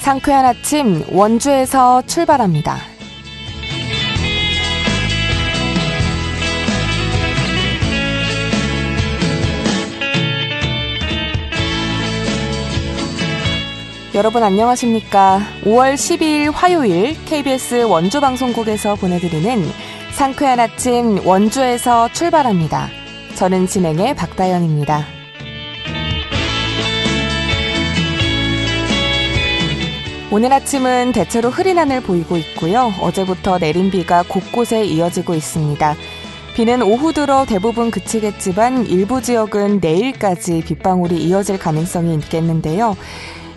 상쾌한 아침 원주에서 출발합니다. 여러분 안녕하십니까? 5월 12일 화요일 KBS 원주방송국에서 보내드리는 상쾌한 아침 원주에서 출발합니다. 저는 진행의 박다연입니다. 오늘 아침은 대체로 흐린 하늘 보이고 있고요. 어제부터 내린 비가 곳곳에 이어지고 있습니다. 비는 오후 들어 대부분 그치겠지만 일부 지역은 내일까지 빗방울이 이어질 가능성이 있겠는데요.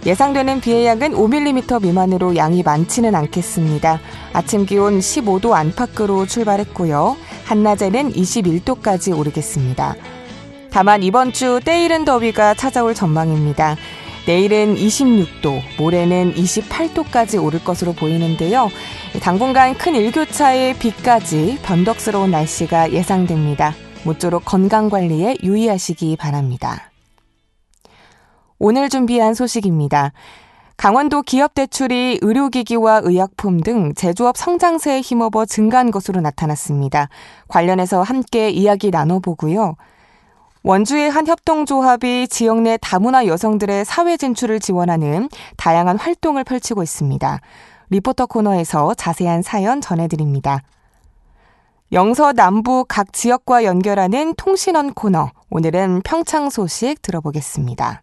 예상되는 비의 양은 5mm 미만으로 양이 많지는 않겠습니다. 아침 기온 15도 안팎으로 출발했고요. 한낮에는 21도까지 오르겠습니다. 다만 이번 주 때이른 더위가 찾아올 전망입니다. 내일은 26도, 모레는 28도까지 오를 것으로 보이는데요. 당분간 큰 일교차에 비까지 변덕스러운 날씨가 예상됩니다. 모쪼록 건강관리에 유의하시기 바랍니다. 오늘 준비한 소식입니다. 강원도 기업 대출이 의료기기와 의약품 등 제조업 성장세에 힘입어 증가한 것으로 나타났습니다. 관련해서 함께 이야기 나눠보고요. 원주의 한 협동조합이 지역 내 다문화 여성들의 사회 진출을 지원하는 다양한 활동을 펼치고 있습니다. 리포터 코너에서 자세한 사연 전해드립니다. 영서 남부 각 지역과 연결하는 통신원 코너, 오늘은 평창 소식 들어보겠습니다.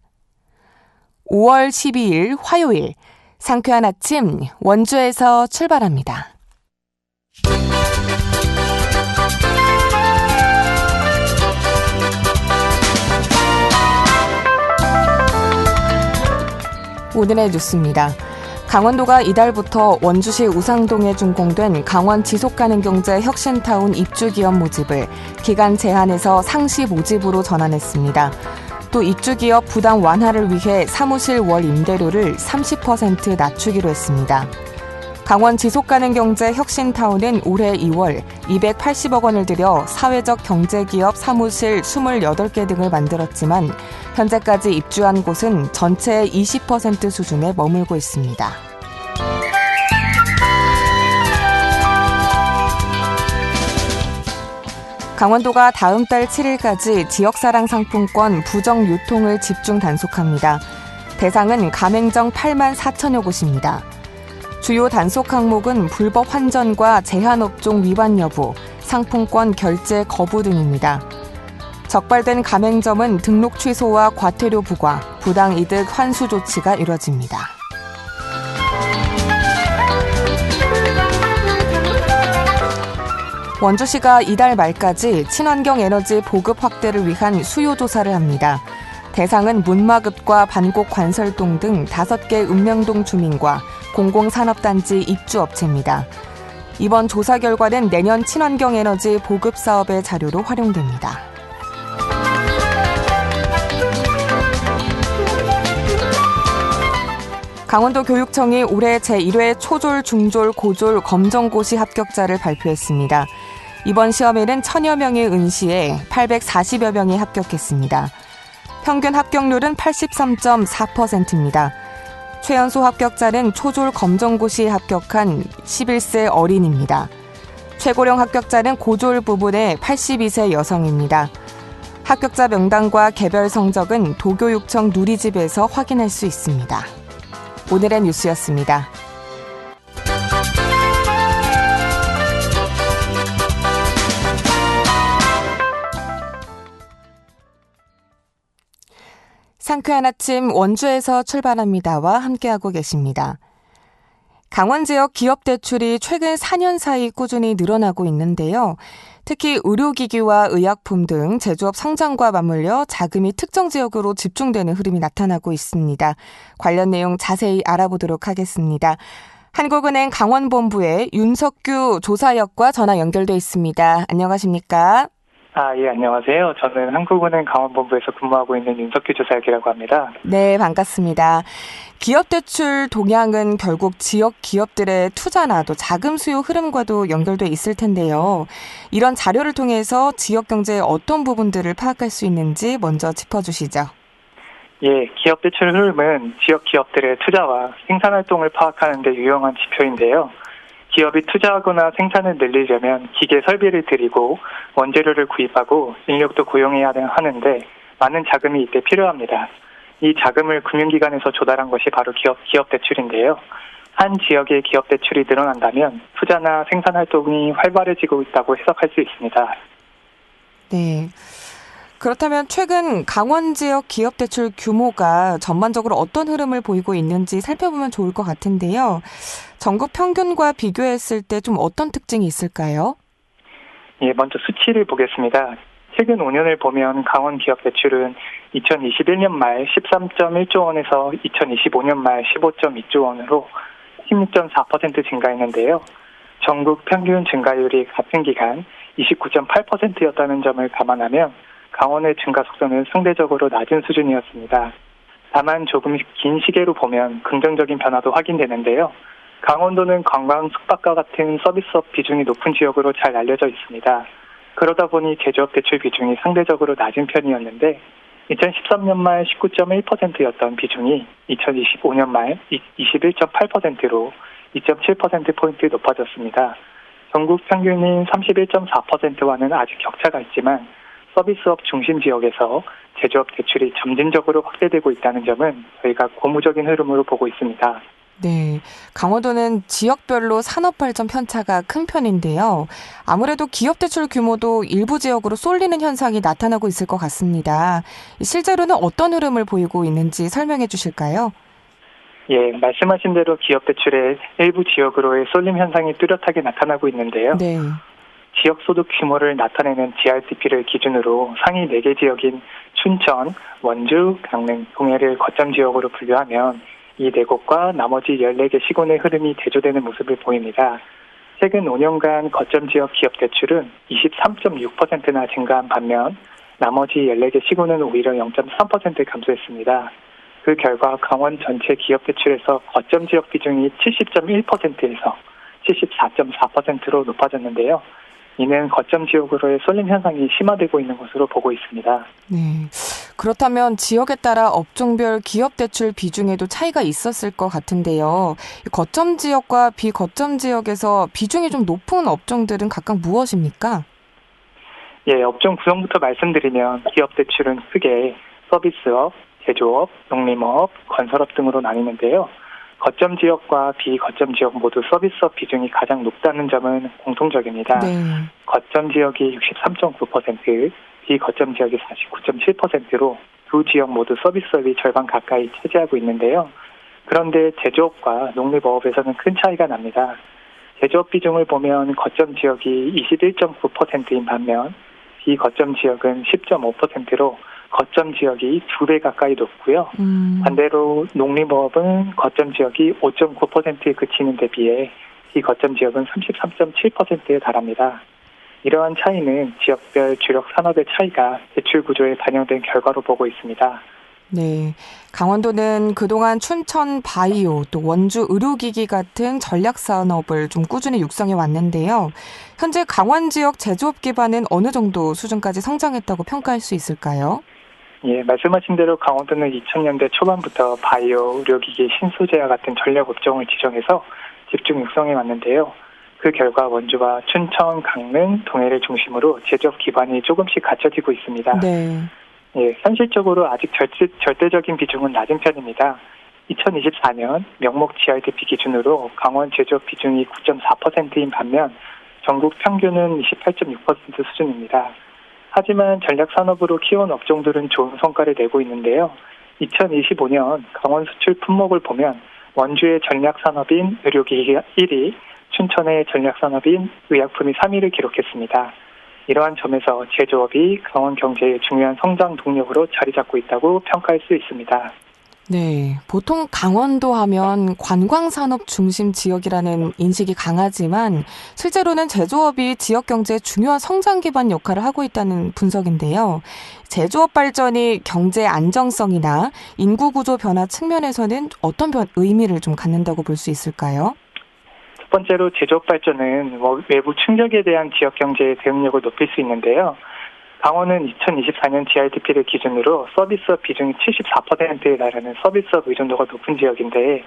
5월 12일 화요일, 상쾌한 아침 원주에서 출발합니다. 오늘의 뉴스입니다. 강원도가 이달부터 원주시 우상동에 준공된 강원 지속가능경제 혁신타운 입주기업 모집을 기간 제한에서 상시 모집으로 전환했습니다. 또 입주기업 부담 완화를 위해 사무실 월 임대료를 30% 낮추기로 했습니다. 강원 지속가능경제 혁신타운은 올해 2월 280억 원을 들여 사회적 경제기업 사무실 28개 등을 만들었지만 현재까지 입주한 곳은 전체의 20% 수준에 머물고 있습니다. 강원도가 다음 달 7일까지 지역사랑 상품권 부정 유통을 집중 단속합니다. 대상은 가맹점 8만 4천여 곳입니다. 주요 단속 항목은 불법 환전과 제한업종 위반 여부, 상품권 결제 거부 등입니다. 적발된 가맹점은 등록 취소와 과태료 부과, 부당이득 환수 조치가 이뤄집니다. 원주시가 이달 말까지 친환경 에너지 보급 확대를 위한 수요 조사를 합니다. 대상은 문마급과 반곡 관설동 등 5개 읍명동 주민과 공공산업단지 입주업체입니다. 이번 조사 결과는 내년 친환경 에너지 보급 사업의 자료로 활용됩니다. 강원도 교육청이 올해 제1회 초졸, 중졸, 고졸 검정고시 합격자를 발표했습니다. 이번 시험에는 1000여 명의 응시에 840여 명이 합격했습니다. 평균 합격률은 83.4%입니다. 최연소 합격자는 초졸 검정고시에 합격한 11세 어린입니다. 최고령 합격자는 고졸 부분의 82세 여성입니다. 합격자 명단과 개별 성적은 도교육청 누리집에서 확인할 수 있습니다. 오늘의 뉴스였습니다. 상쾌한 아침 원주에서 출발합니다와 함께하고 계십니다. 강원 지역 기업 대출이 최근 4년 사이 꾸준히 늘어나고 있는데요. 특히 의료기기와 의약품 등 제조업 성장과 맞물려 자금이 특정 지역으로 집중되는 흐름이 나타나고 있습니다. 관련 내용 자세히 알아보도록 하겠습니다. 한국은행 강원본부의 윤석규 조사역과 전화 연결돼 있습니다. 안녕하십니까? 예, 안녕하세요. 저는 한국은행 강원본부에서 근무하고 있는 윤석규 조사역이라고 합니다. 네, 반갑습니다. 기업대출 동향은 결국 지역 기업들의 투자나 또 자금 수요 흐름과도 연결돼 있을 텐데요. 이런 자료를 통해서 지역 경제의 어떤 부분들을 파악할 수 있는지 먼저 짚어주시죠. 예, 기업 대출 흐름은 지역 기업들의 투자와 생산 활동을 파악하는 데 유용한 지표인데요. 기업이 투자하거나 생산을 늘리려면 기계 설비를 들이고 원재료를 구입하고 인력도 고용해야 하는데 많은 자금이 이때 필요합니다. 이 자금을 금융기관에서 조달한 것이 바로 기업 대출인데요. 한 지역의 기업 대출이 늘어난다면 투자나 생산 활동이 활발해지고 있다고 해석할 수 있습니다. 네. 그렇다면 최근 강원 지역 기업 대출 규모가 전반적으로 어떤 흐름을 보이고 있는지 살펴보면 좋을 것 같은데요. 전국 평균과 비교했을 때 좀 어떤 특징이 있을까요? 예, 먼저 수치를 보겠습니다. 최근 5년을 보면 강원 기업 대출은 2021년 말 13.1조 원에서 2025년 말 15.2조 원으로 16.4% 증가했는데요. 전국 평균 증가율이 같은 기간 29.8%였다는 점을 감안하면 강원의 증가 속도는 상대적으로 낮은 수준이었습니다. 다만 조금 긴 시계로 보면 긍정적인 변화도 확인되는데요. 강원도는 관광, 숙박과 같은 서비스업 비중이 높은 지역으로 잘 알려져 있습니다. 그러다 보니 제조업 대출 비중이 상대적으로 낮은 편이었는데 2013년 말 19.1%였던 비중이 2025년 말 21.8%로 2.7%포인트 높아졌습니다. 전국 평균인 31.4%와는 아직 격차가 있지만 서비스업 중심 지역에서 제조업 대출이 점진적으로 확대되고 있다는 점은 저희가 고무적인 흐름으로 보고 있습니다. 네, 강원도는 지역별로 산업 발전 편차가 큰 편인데요. 아무래도 기업 대출 규모도 일부 지역으로 쏠리는 현상이 나타나고 있을 것 같습니다. 실제로는 어떤 흐름을 보이고 있는지 설명해 주실까요? 예, 말씀하신 대로 기업 대출의 일부 지역으로의 쏠림 현상이 뚜렷하게 나타나고 있는데요. 네. 지역 소득 규모를 나타내는 GRDP를 기준으로 상위 4개 지역인 춘천, 원주, 강릉, 동해를 거점 지역으로 분류하면 이 4곳과 나머지 14개 시군의 흐름이 대조되는 모습을 보입니다. 최근 5년간 거점 지역 기업 대출은 23.6%나 증가한 반면 나머지 14개 시군은 오히려 0.3% 감소했습니다. 그 결과 강원 전체 기업 대출에서 거점 지역 비중이 70.1%에서 74.4%로 높아졌는데요. 이는 거점 지역으로의 쏠림 현상이 심화되고 있는 것으로 보고 있습니다. 네. 그렇다면 지역에 따라 업종별 기업 대출 비중에도 차이가 있었을 것 같은데요. 거점 지역과 비거점 지역에서 비중이 좀 높은 업종들은 각각 무엇입니까? 예, 업종 구성부터 말씀드리면 기업 대출은 크게 서비스업, 제조업, 농림업, 건설업 등으로 나뉘는데요. 거점 지역과 비거점 지역 모두 서비스업 비중이 가장 높다는 점은 공통적입니다. 네. 거점 지역이 63.9%, 비거점 지역이 49.7%로 두 지역 모두 서비스업이 절반 가까이 차지하고 있는데요. 그런데 제조업과 농림업에서는 큰 차이가 납니다. 제조업 비중을 보면 거점 지역이 21.9%인 반면 비거점 지역은 10.5%로 거점 지역이 2배 가까이 높고요. 반대로 농림업은 거점 지역이 5.9%에 그치는 데 비해 비거점 지역은 33.7%에 달합니다. 이러한 차이는 지역별 주력 산업의 차이가 대출 구조에 반영된 결과로 보고 있습니다. 네, 강원도는 그동안 춘천 바이오 또 원주 의료기기 같은 전략 산업을 좀 꾸준히 육성해 왔는데요. 현재 강원 지역 제조업 기반은 어느 정도 수준까지 성장했다고 평가할 수 있을까요? 예, 말씀하신 대로 강원도는 2000년대 초반부터 바이오, 의료기기, 신소재와 같은 전략 업종을 지정해서 집중 육성해 왔는데요. 그 결과 원주와 춘천, 강릉, 동해를 중심으로 제조업 기반이 조금씩 갖춰지고 있습니다. 네. 예, 현실적으로 아직 절대적인 비중은 낮은 편입니다. 2024년 명목 GRDP 기준으로 강원 제조업 비중이 9.4%인 반면 전국 평균은 28.6% 수준입니다. 하지만 전략산업으로 키운 업종들은 좋은 성과를 내고 있는데요. 2025년 강원 수출 품목을 보면 원주의 전략산업인 의료기기가 1위, 춘천의 전략산업인 의약품이 3위를 기록했습니다. 이러한 점에서 제조업이 강원 경제의 중요한 성장 동력으로 자리 잡고 있다고 평가할 수 있습니다. 네, 보통 강원도 하면 관광산업 중심 지역이라는 인식이 강하지만 실제로는 제조업이 지역 경제의 중요한 성장 기반 역할을 하고 있다는 분석인데요. 제조업 발전이 경제 안정성이나 인구 구조 변화 측면에서는 어떤 의미를 좀 갖는다고 볼 수 있을까요? 첫 번째로 제조업 발전은 외부 충격에 대한 지역 경제의 대응력을 높일 수 있는데요. 강원은 2024년 GRDP를 기준으로 서비스업 비중이 74%에 달하는 서비스업 의존도가 높은 지역인데,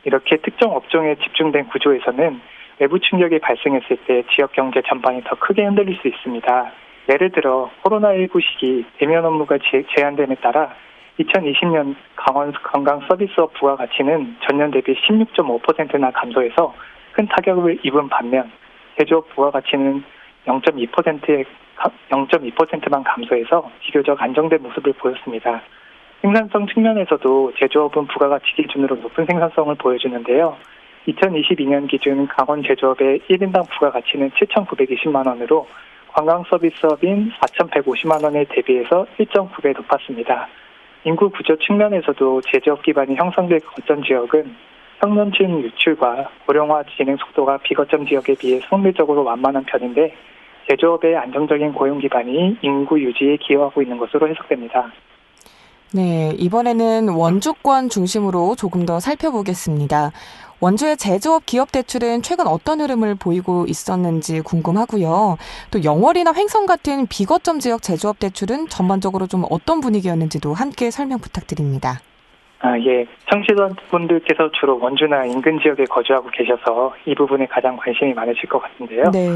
이렇게 특정 업종에 집중된 구조에서는 외부 충격이 발생했을 때 지역 경제 전반이 더 크게 흔들릴 수 있습니다. 예를 들어 코로나19 시기 대면 업무가 제한됨에 따라 2020년 강원 관광 서비스업 부가가치는 전년 대비 16.5%나 감소해서 큰 타격을 입은 반면, 제조업 부가가치는 0.2%만 감소해서 비교적 안정된 모습을 보였습니다. 생산성 측면에서도 제조업은 부가가치 기준으로 높은 생산성을 보여주는데요. 2022년 기준 강원 제조업의 1인당 부가가치는 7,920만 원으로 관광 서비스업인 4,150만 원에 대비해서 1.9배 높았습니다. 인구 구조 측면에서도 제조업 기반이 형성될 거점 지역은 평년층 유출과 고령화 진행 속도가 비거점 지역에 비해 상대적으로 완만한 편인데, 제조업의 안정적인 고용 기반이 인구 유지에 기여하고 있는 것으로 해석됩니다. 네, 이번에는 원주권 중심으로 조금 더 살펴보겠습니다. 원주의 제조업 기업 대출은 최근 어떤 흐름을 보이고 있었는지 궁금하고요. 또 영월이나 횡성 같은 비거점 지역 제조업 대출은 전반적으로 좀 어떤 분위기였는지도 함께 설명 부탁드립니다. 예. 청취자분들께서 주로 원주나 인근 지역에 거주하고 계셔서 이 부분에 가장 관심이 많으실 것 같은데요. 네.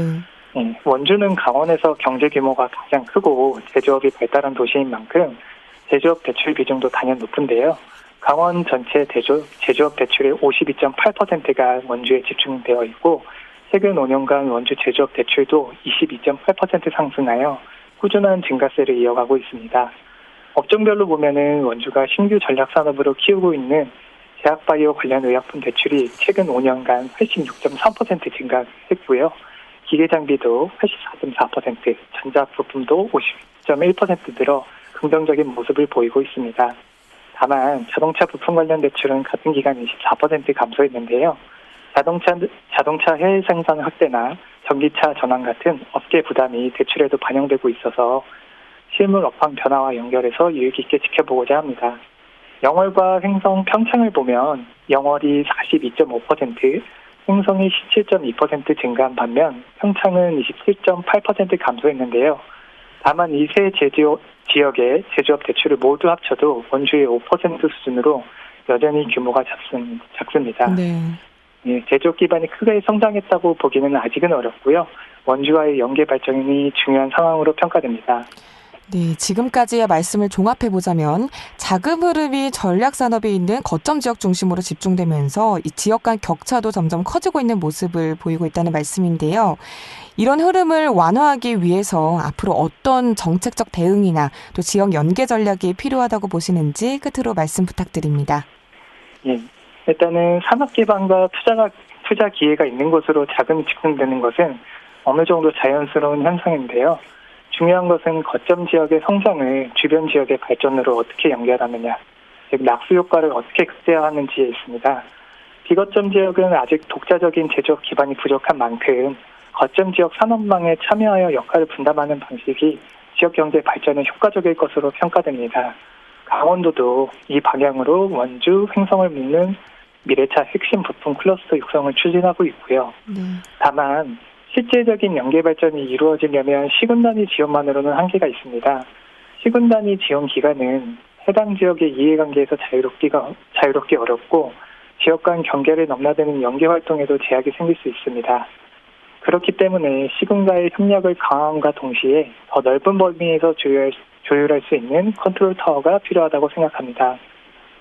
원주는 강원에서 경제 규모가 가장 크고 제조업이 발달한 도시인 만큼 제조업 대출 비중도 단연 높은데요. 강원 전체 제조업 대출의 52.8%가 원주에 집중되어 있고, 최근 5년간 원주 제조업 대출도 22.8% 상승하여 꾸준한 증가세를 이어가고 있습니다. 업종별로 보면은 원주가 신규 전략 산업으로 키우고 있는 제약바이오 관련 의약품 대출이 최근 5년간 86.3% 증가했고요. 기계장비도 84.4%, 전자부품도 50.1% 늘어 긍정적인 모습을 보이고 있습니다. 다만 자동차 부품 관련 대출은 같은 기간 24% 감소했는데요. 자동차 해외 생산 확대나 전기차 전환 같은 업계 부담이 대출에도 반영되고 있어서 실물 업황 변화와 연결해서 유익 있게 지켜보고자 합니다. 영월과 횡성 평창을 보면 영월이 42.5%, 횡성이 17.2% 증가한 반면 평창은 27.8% 감소했는데요. 다만 이 세 지역의 제조업 대출을 모두 합쳐도 원주의 5% 수준으로 여전히 규모가 작습니다. 네. 예, 제조업 기반이 크게 성장했다고 보기는 아직은 어렵고요. 원주와의 연계 발전이 중요한 상황으로 평가됩니다. 네, 지금까지의 말씀을 종합해보자면 자금 흐름이 전략산업에 있는 거점 지역 중심으로 집중되면서 이 지역 간 격차도 점점 커지고 있는 모습을 보이고 있다는 말씀인데요. 이런 흐름을 완화하기 위해서 앞으로 어떤 정책적 대응이나 또 지역 연계 전략이 필요하다고 보시는지 끝으로 말씀 부탁드립니다. 예, 일단은 산업 기반과 투자 기회가 있는 곳으로 자금이 집중되는 것은 어느 정도 자연스러운 현상인데요. 중요한 것은 거점 지역의 성장을 주변 지역의 발전으로 어떻게 연결하느냐, 즉 낙수 효과를 어떻게 극대화하는지에 있습니다. 비거점 지역은 아직 독자적인 제조업 기반이 부족한 만큼 거점 지역 산업망에 참여하여 역할을 분담하는 방식이 지역 경제 발전에 효과적일 것으로 평가됩니다. 강원도도 이 방향으로 원주, 횡성을 묶는 미래차 핵심 부품 클러스터 육성을 추진하고 있고요. 다만 실제적인 연계 발전이 이루어지려면 시군 단위 지원만으로는 한계가 있습니다. 시군 단위 지원 기간은 해당 지역의 이해관계에서 자유롭게 어렵고 지역 간 경계를 넘나드는 연계 활동에도 제약이 생길 수 있습니다. 그렇기 때문에 시군과의 협력을 강화함과 동시에 더 넓은 범위에서 조율할 수 있는 컨트롤 타워가 필요하다고 생각합니다.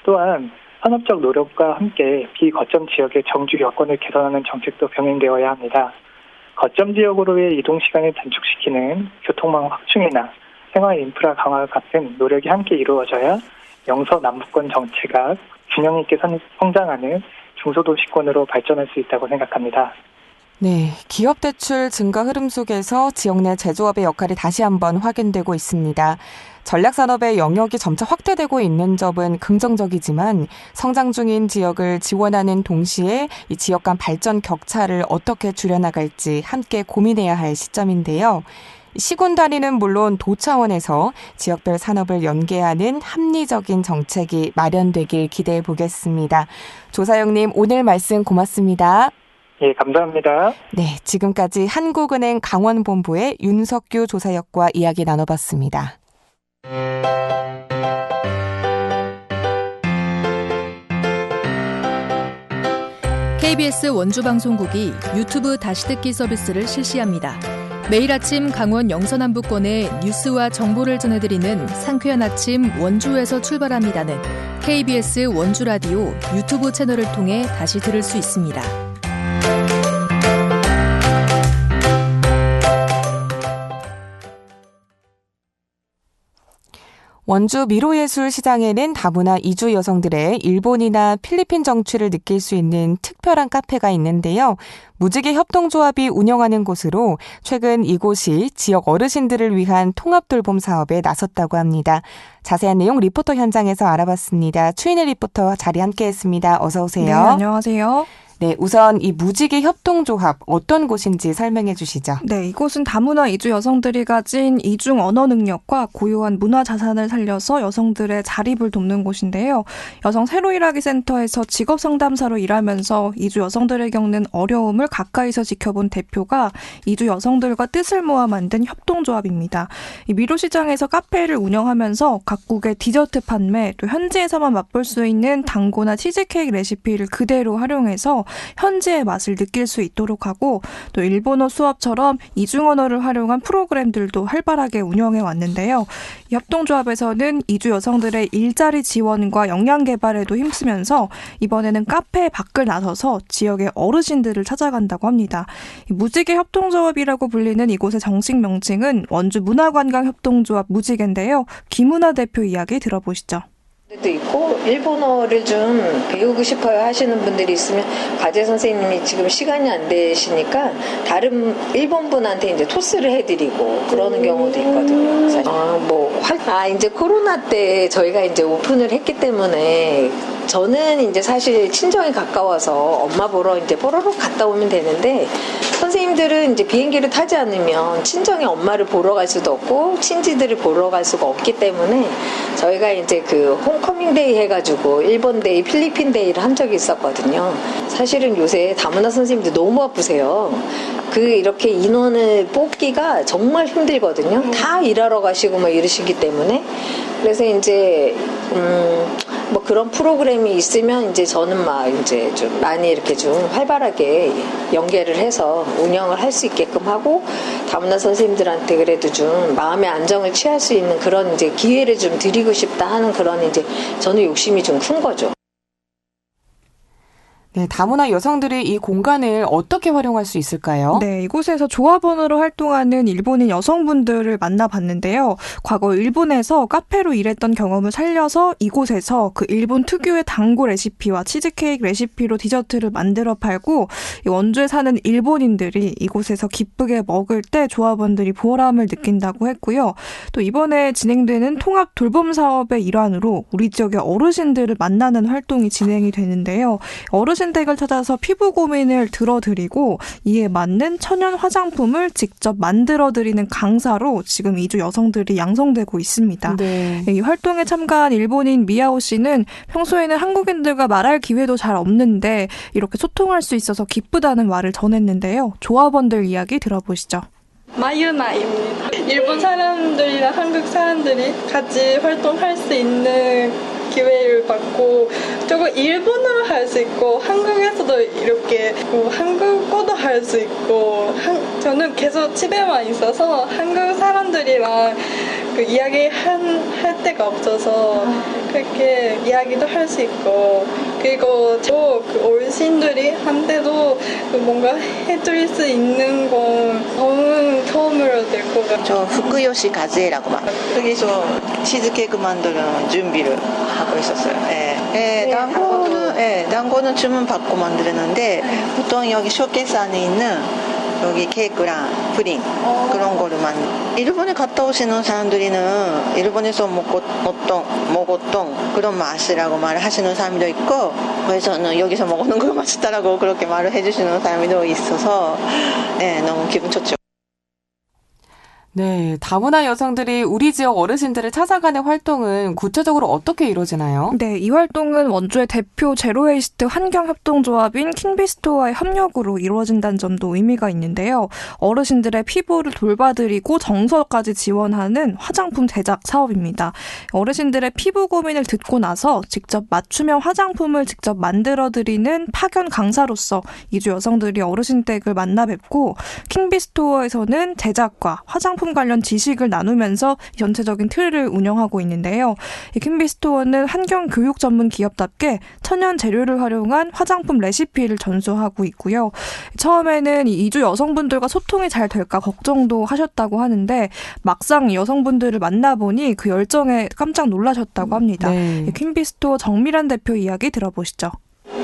또한 산업적 노력과 함께 비거점 지역의 정주 여건을 개선하는 정책도 병행되어야 합니다. 거점 지역으로의 이동 시간을 단축시키는 교통망 확충이나 생활 인프라 강화 같은 노력이 함께 이루어져야 영서 남북권 정체가 균형 있게 성장하는 중소도시권으로 발전할 수 있다고 생각합니다. 네, 기업 대출 증가 흐름 속에서 지역 내 제조업의 역할이 다시 한번 확인되고 있습니다. 전략산업의 영역이 점차 확대되고 있는 점은 긍정적이지만 성장 중인 지역을 지원하는 동시에 이 지역 간 발전 격차를 어떻게 줄여나갈지 함께 고민해야 할 시점인데요. 시군 단위는 물론 도 차원에서 지역별 산업을 연계하는 합리적인 정책이 마련되길 기대해 보겠습니다. 조사영님, 오늘 말씀 고맙습니다. 예, 감사합니다. 네, 지금까지 한국은행 강원본부의 윤석규 조사역과 이야기 나눠봤습니다. KBS 원주방송국이 유튜브 다시 듣기 서비스를 실시합니다. 매일 아침 강원 영서남부권의 뉴스와 정보를 전해드리는 상쾌한 아침 원주에서 출발합니다는 KBS 원주라디오 유튜브 채널을 통해 다시 들을 수 있습니다. 원주 미로예술시장에는 다문화 이주 여성들의 일본이나 필리핀 정취를 느낄 수 있는 특별한 카페가 있는데요. 무지개 협동조합이 운영하는 곳으로 최근 이곳이 지역 어르신들을 위한 통합돌봄 사업에 나섰다고 합니다. 자세한 내용 리포터 현장에서 알아봤습니다. 추인혜 리포터 자리 함께했습니다. 어서 오세요. 네, 안녕하세요. 네, 우선 이 무지개 협동조합 어떤 곳인지 설명해 주시죠. 네, 이곳은 다문화 이주 여성들이 가진 이중 언어 능력과 고유한 문화 자산을 살려서 여성들의 자립을 돕는 곳인데요. 여성 새로 일하기 센터에서 직업 상담사로 일하면서 이주 여성들이 겪는 어려움을 가까이서 지켜본 대표가 이주 여성들과 뜻을 모아 만든 협동조합입니다. 이 미로시장에서 카페를 운영하면서 각국의 디저트 판매, 또 현지에서만 맛볼 수 있는 당고나 치즈케이크 레시피를 그대로 활용해서 현지의 맛을 느낄 수 있도록 하고 또 일본어 수업처럼 이중 언어를 활용한 프로그램들도 활발하게 운영해 왔는데요. 이 협동조합에서는 이주 여성들의 일자리 지원과 역량 개발에도 힘쓰면서 이번에는 카페 밖을 나서서 지역의 어르신들을 찾아간다고 합니다. 무지개 협동조합이라고 불리는 이곳의 정식 명칭은 원주 문화관광협동조합 무지개인데요. 김은하 대표 이야기 들어보시죠. 도 있고 일본어를 좀 배우고 싶어요 하시는 분들이 있으면 과제 선생님이 지금 시간이 안 되시니까 다른 일본 분한테 이제 토스를 해드리고 그러는 경우도 있거든요. 사실. 이제 코로나 때 저희가 이제 오픈을 했기 때문에 저는 이제 사실 친정에 가까워서 엄마 보러 이제 뽀로로 갔다 오면 되는데 선생님들은 이제 비행기를 타지 않으면 친정에 엄마를 보러 갈 수도 없고 친지들을 보러 갈 수가 없기 때문에 저희가 이제 그 홈커밍데이 해가지고 일본데이, 필리핀데이를 한 적이 있었거든요. 사실은 요새 다문화 선생님들 너무 바쁘세요. 이렇게 인원을 뽑기가 정말 힘들거든요. 다 일하러 가시고 막 이러시기 때문에. 그래서 이제, 그런 프로그램이 있으면 이제 저는 이제 좀 많이 이렇게 좀 활발하게 연계를 해서 운영을 할 수 있게끔 하고 다문화 선생님들한테 그래도 좀 마음의 안정을 취할 수 있는 그런 이제 기회를 좀 드리고 싶다 하는 그런 이제 저는 욕심이 좀 큰 거죠. 네, 다문화 여성들이 이 공간을 어떻게 활용할 수 있을까요? 네, 이곳에서 조합원으로 활동하는 일본인 여성분들을 만나봤는데요. 과거 일본에서 카페로 일했던 경험을 살려서 이곳에서 그 일본 특유의 당고 레시피와 치즈케이크 레시피로 디저트를 만들어 팔고 이 원주에 사는 일본인들이 이곳에서 기쁘게 먹을 때 조합원들이 보람을 느낀다고 했고요. 또 이번에 진행되는 통합 돌봄 사업의 일환으로 우리 지역의 어르신들을 만나는 활동이 진행이 되는데요. 어르신 댁을 찾아서 피부 고민을 들어드리고 이에 맞는 천연 화장품을 직접 만들어드리는 강사로 지금 이주 여성들이 양성되고 있습니다. 네. 이 활동에 참가한 일본인 미야오 씨는 평소에는 한국인들과 말할 기회도 잘 없는데 이렇게 소통할 수 있어서 기쁘다는 말을 전했는데요. 조합원들 이야기 들어보시죠. 마유나입니다. 일본 사람들이랑 한국 사람들이 같이 활동할 수 있는 기회를 받고 저거 일본어로 할 수 있고 한국에서도 이렇게 한국어도 할 수 있고 저는 계속 집에만 있어서 한국 사람들이랑 이야기할 데가 없어서 그렇게 이야기도 할 수 있고 그리고 그 어르신들이 한테도 뭔가 해줄 수 있는 건 너무 처음으로 될 것 같아요. 저 후쿠요시 가즈에라고 여기서 치즈케이크 만드는 준비를 하고 있었어요. 단고는 주문 받고 만드는데 보통 여기 쇼케이스 안에 있는 여기 케이크랑 프린 그런 거를 일본에 갔다 오시는 사람들이는 일본에서 먹었던 그런 맛이라고 말을 하시는 사람도 있고 그래서는 여기서 먹는 거 맛있다라고 그렇게 말을 해주시는 사람도 있어서 너무 기분 좋죠. 네, 다문화 여성들이 우리 지역 어르신들을 찾아가는 활동은 구체적으로 어떻게 이루어지나요? 네, 이 활동은 원주의 대표 제로웨이스트 환경협동조합인 킹비스토어의 협력으로 이루어진다는 점도 의미가 있는데요. 어르신들의 피부를 돌봐드리고 정서까지 지원하는 화장품 제작 사업입니다. 어르신들의 피부 고민을 듣고 나서 직접 맞춤형 화장품을 직접 만들어드리는 파견 강사로서 이주 여성들이 어르신 댁을 만나 뵙고 킹비스토어에서는 제작과 화장품 관련 지식을 나누면서 전체적인 틀을 운영하고 있는데요. 이 킹비스토어는 환경 교육 전문 기업답게 천연 재료를 활용한 화장품 레시피를 전수하고 있고요. 처음에는 이주 여성분들과 소통이 잘 될까 걱정도 하셨다고 하는데 막상 여성분들을 만나보니 그 열정에 깜짝 놀라셨다고 합니다. 네. 킹비스토어 정미란 대표 이야기 들어보시죠.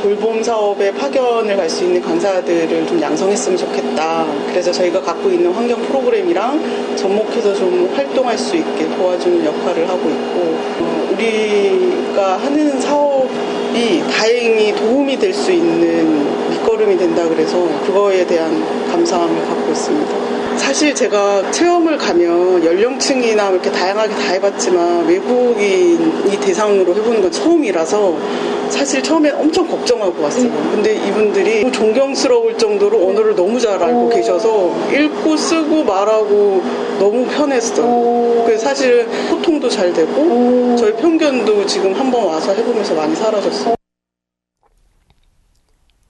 돌봄 사업에 파견을 갈 수 있는 강사들을 좀 양성했으면 좋겠다. 그래서 저희가 갖고 있는 환경 프로그램이랑 접목해서 좀 활동할 수 있게 도와주는 역할을 하고 있고, 우리가 하는 사업이 다행히 도움이 될 수 있는 밑거름이 된다 그래서 그거에 대한 감사함을 갖고 있습니다. 사실 제가 체험을 가면 연령층이나 이렇게 다양하게 다 해봤지만 외국인이 대상으로 해보는 건 처음이라서 사실 처음엔 엄청 걱정하고 왔어요. 근데 이분들이 존경스러울 정도로 언어를 너무 잘 알고 계셔서 읽고 쓰고 말하고 너무 편했어요. 그래서 사실 소통도 잘 되고 저희 편견도 지금 한번 와서 해보면서 많이 사라졌어요.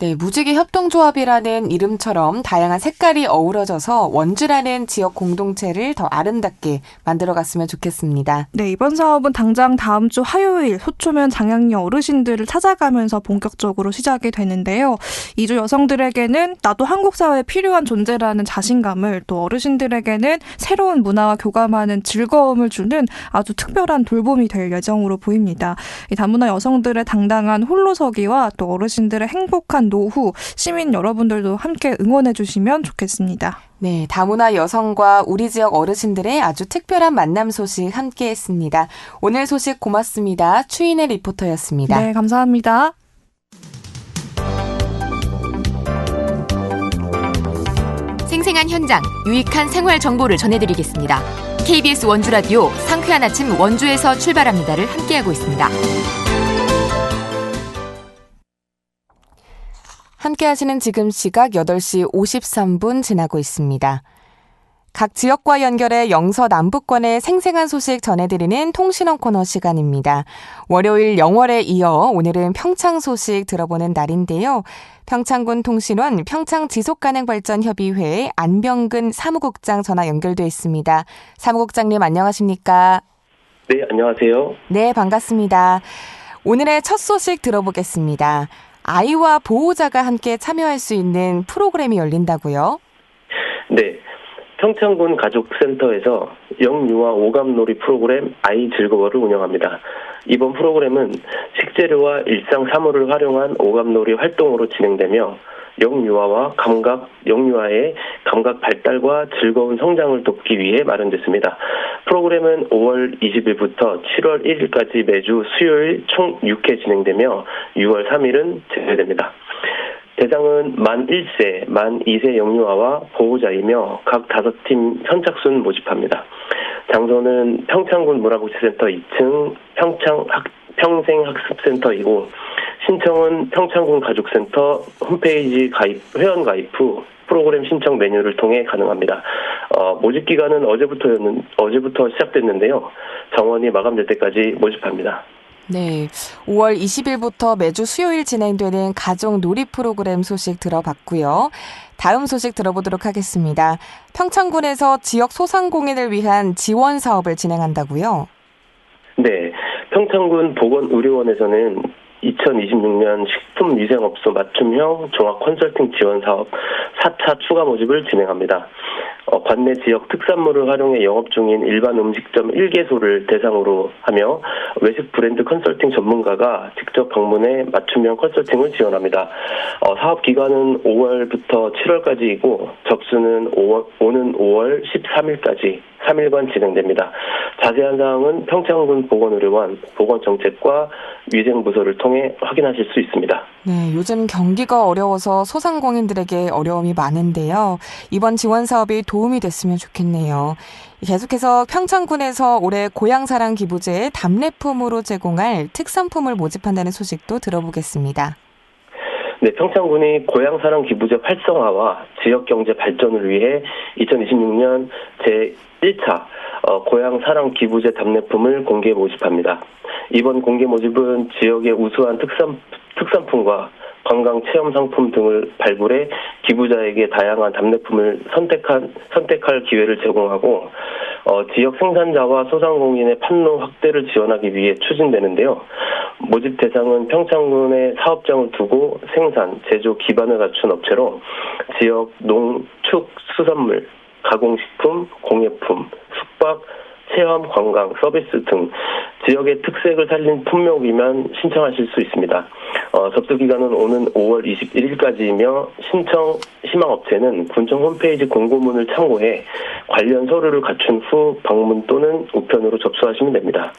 네, 무지개 협동조합이라는 이름처럼 다양한 색깔이 어우러져서 원주라는 지역 공동체를 더 아름답게 만들어갔으면 좋겠습니다. 네, 이번 사업은 당장 다음 주 화요일 소초면 장애인 어르신들을 찾아가면서 본격적으로 시작이 되는데요. 이주 여성들에게는 나도 한국 사회에 필요한 존재라는 자신감을, 또 어르신들에게는 새로운 문화와 교감하는 즐거움을 주는 아주 특별한 돌봄이 될 예정으로 보입니다. 이 다문화 여성들의 당당한 홀로서기와 또 어르신들의 행복한 노후, 시민 여러분들도 함께 응원해 주시면 좋겠습니다. 네, 다문화 여성과 우리 지역 어르신들의 아주 특별한 만남 소식 함께했습니다. 오늘 소식 고맙습니다. 추인의 리포터였습니다. 네, 감사합니다. 생생한 현장, 유익한 생활 정보를 전해드리겠습니다. KBS 원주라디오 상쾌한 아침 원주에서 출발합니다를 함께하고 있습니다. 함께 하시는 지금 시각 8시 53분 지나고 있습니다. 각 지역과 연결해 영서 남북권의 생생한 소식 전해드리는 통신원 코너 시간입니다. 월요일 영월에 이어 오늘은 평창 소식 들어보는 날인데요. 평창군 통신원 평창지속가능발전협의회 안병근 사무국장 전화 연결돼 있습니다. 사무국장님 안녕하십니까? 네, 안녕하세요. 네, 반갑습니다. 오늘의 첫 소식 들어보겠습니다. 아이와 보호자가 함께 참여할 수 있는 프로그램이 열린다고요? 네, 평창군 가족센터에서 영유아 오감놀이 프로그램 아이 즐거워를 운영합니다. 이번 프로그램은 식재료와 일상 사물을 활용한 오감놀이 활동으로 진행되며 영유아의 감각 발달과 즐거운 성장을 돕기 위해 마련됐습니다. 프로그램은 5월 20일부터 7월 1일까지 매주 수요일 총 6회 진행되며 6월 3일은 재개됩니다. 대상은 만 1세, 만 2세 영유아와 보호자이며 각 5팀 선착순 모집합니다. 장소는 평창군 문화복지센터 2층 평생학습센터이고 신청은 평창군 가족센터 홈페이지 회원 가입 후 프로그램 신청 메뉴를 통해 가능합니다. 모집 기간은 어제부터 시작됐는데요. 정원이 마감될 때까지 모집합니다. 네, 5월 20일부터 매주 수요일 진행되는 가족 놀이 프로그램 소식 들어봤고요. 다음 소식 들어보도록 하겠습니다. 평창군에서 지역 소상공인을 위한 지원 사업을 진행한다고요? 네, 평창군 보건의료원에서는 2026년 식품위생업소 맞춤형 종합 컨설팅 지원 사업 4차 추가 모집을 진행합니다. 관내 지역 특산물을 활용해 영업 중인 일반 음식점 1개소를 대상으로 하며 외식 브랜드 컨설팅 전문가가 직접 방문해 맞춤형 컨설팅을 지원합니다. 사업 기간은 5월부터 7월까지이고 접수는 오는 5월 13일까지 3일간 진행됩니다. 자세한 사항은 평창군 보건의료원 보건정책과 위생부서를 통해 확인하실 수 있습니다. 네, 요즘 경기가 어려워서 소상공인들에게 어려움이 많은데요. 이번 지원 사업이 도움이 됐으면 좋겠네요. 계속해서 평창군에서 올해 고향사랑 기부제에 답례품으로 제공할 특산품을 모집한다는 소식도 들어보겠습니다. 네, 평창군이 고향사랑 기부제 활성화와 지역경제 발전을 위해 2026년 제1차 고향사랑 기부제 답례품을 공개 모집합니다. 이번 공개 모집은 지역의 우수한 특산품과 관광 체험 상품 등을 발굴해 기부자에게 다양한 답례품을 선택할 기회를 제공하고 지역 생산자와 소상공인의 판로 확대를 지원하기 위해 추진되는데요. 모집 대상은 평창군에 사업장을 두고 생산, 제조 기반을 갖춘 업체로 지역 농, 축, 수산물, 가공식품, 공예품, 숙박, 체험, 관광, 서비스 등 지역의 특색을 살린 품목이면 신청하실 수 있습니다. 접수 기간은 오는 5월 21일까지이며 신청 희망업체는 군청 홈페이지 공고문을 참고해 관련 서류를 갖춘 후 방문 또는 우편으로 접수하시면 됩니다.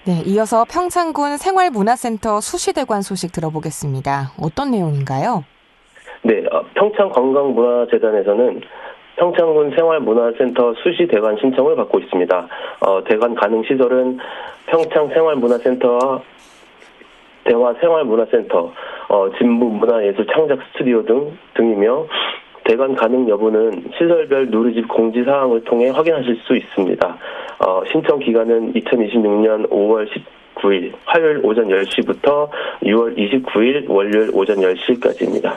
네, 이어서 평창군 생활문화센터 수시대관 소식 들어보겠습니다. 어떤 내용인가요? 네, 평창관광문화재단에서는 평창군 생활문화센터 수시대관 신청을 받고 있습니다. 대관 가능 시설은 평창생활문화센터와 대화생활문화센터, 진부문화예술창작 스튜디오 등이며 대관 가능 여부는 시설별 누리집 공지사항을 통해 확인하실 수 있습니다. 신청 기간은 2026년 5월 19일 화요일 오전 10시부터 6월 29일 월요일 오전 10시까지입니다.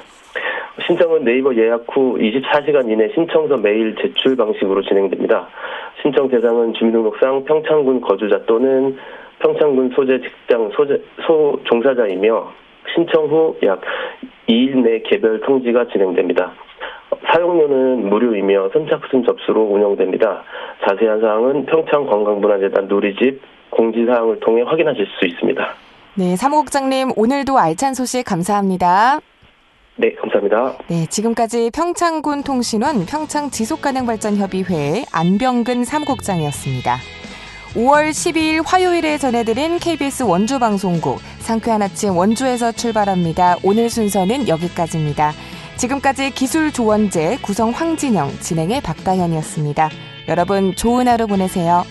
신청은 네이버 예약 후 24시간 이내 신청서 메일 제출 방식으로 진행됩니다. 신청 대상은 주민등록상 평창군 거주자 또는 평창군 소재 직장 종사자이며 신청 후 약 2일 내 개별 통지가 진행됩니다. 사용료는 무료이며 선착순 접수로 운영됩니다. 자세한 사항은 평창관광문화재단 누리집 공지사항을 통해 확인하실 수 있습니다. 네, 사무국장님 오늘도 알찬 소식 감사합니다. 네, 감사합니다. 네, 지금까지 평창군 통신원 평창지속가능발전협의회 안병근 사무국장이었습니다. 5월 12일 화요일에 전해드린 KBS 원주방송국 상쾌한 아침 원주에서 출발합니다. 오늘 순서는 여기까지입니다. 지금까지 기술 조원재, 구성 황진영, 진행의 박다현이었습니다. 여러분 좋은 하루 보내세요.